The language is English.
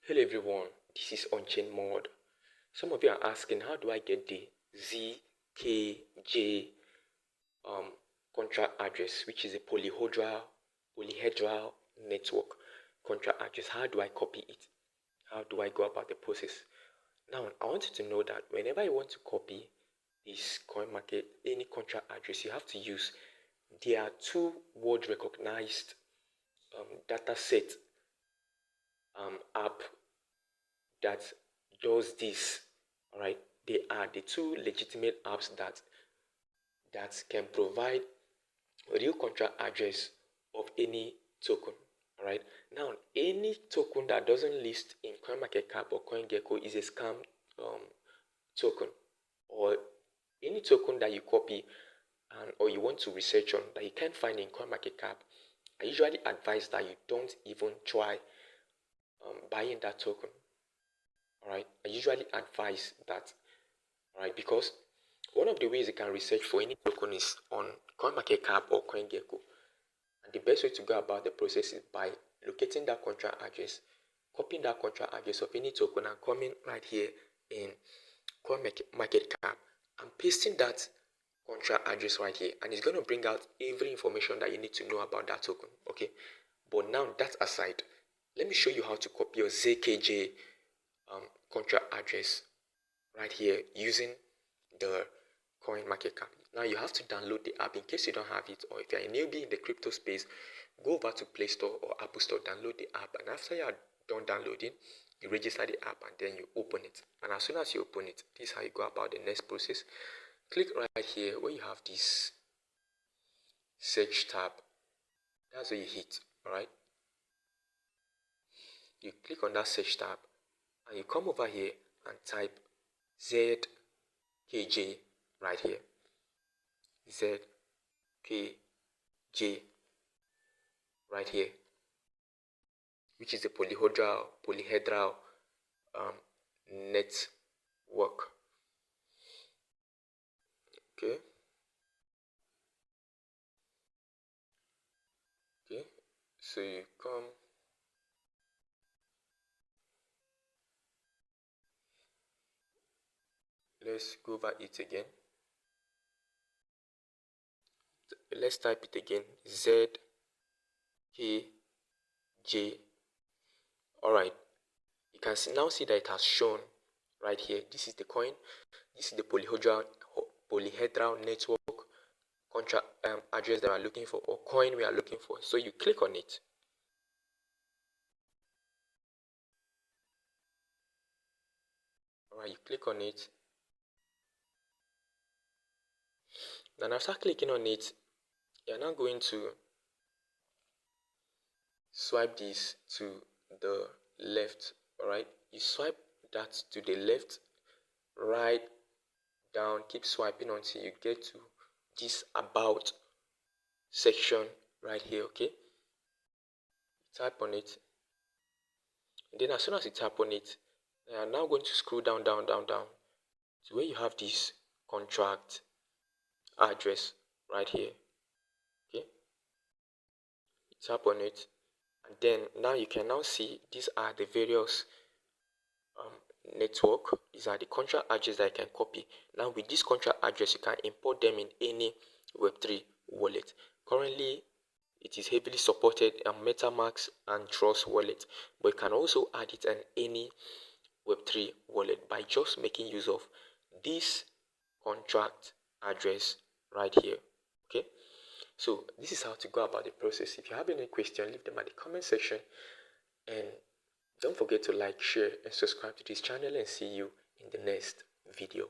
Hello everyone, this is On-Chain Mod. Some of you are asking, how do I get the ZKJ contract address, which is a Polyhedra Network contract address? How do I copy it? How do I go about the process? Now, I want you to know that whenever you want to copy this Coinmarket, any contract address, you have to use, there are two world recognized data set app that does this. All right, they are the two legitimate apps that can provide a real contract address of any token. All right, now any token that doesn't list in Coinmarketcap or CoinGecko is a scam token, or any token that you copy or you want to research on that you can't find in CoinMarketCap. I usually advise that you don't even try buying that token. All right, I usually advise that. All right, because one of the ways you can research for any token is on CoinMarketCap or CoinGecko, and the best way to go about the process is by locating that contract address, copying that contract address of any token, and coming right here in CoinMarketCap and pasting that contract address right here, and it's going to bring out every information that you need to know about that token. Okay, but now that aside, let me show you how to copy your ZKJ contract address right here using the CoinMarketCap. Now you have to download the app in case you don't have it, or if you're a newbie in the crypto space, go over to Play Store or Apple Store, download the app, and after you are done downloading, you register the app and then you open it. And as soon as you open it, this is how you go about the next process. Click right here where you have this search tab. That's where you hit. All right, you click on that search tab and you come over here and type ZKJ right here. ZKJ right here, which is the Polyhedra network. Okay, so you come, let's go over it again. Let's type it again, ZKJ. All right, you can now see that it has shown right here. This is the coin. This is the Polyhedra network contract address that we are looking for, or coin we are looking for. So you click on it. All right, you click on it. Then after clicking on it, you're now going to swipe this to the left. All right, you swipe that to the left, right, down, keep swiping until you get to this about section right here. Okay, tap on it, and then as soon as you tap on it, you are now going to scroll down to where you have this contract address right here. Okay, tap on it, and then now you can now see these are the various network. These are the contract address that I can copy. Now with this contract address, you can import them in any Web3 wallet. Currently it is heavily supported on MetaMask and Trust wallet, but you can also add it in any Web3 wallet by just making use of this contract address right here. Okay, so this is how to go about the process. If you have any question, leave them at the comment section, and don't forget to like, share, and subscribe to this channel, and see you in the next video.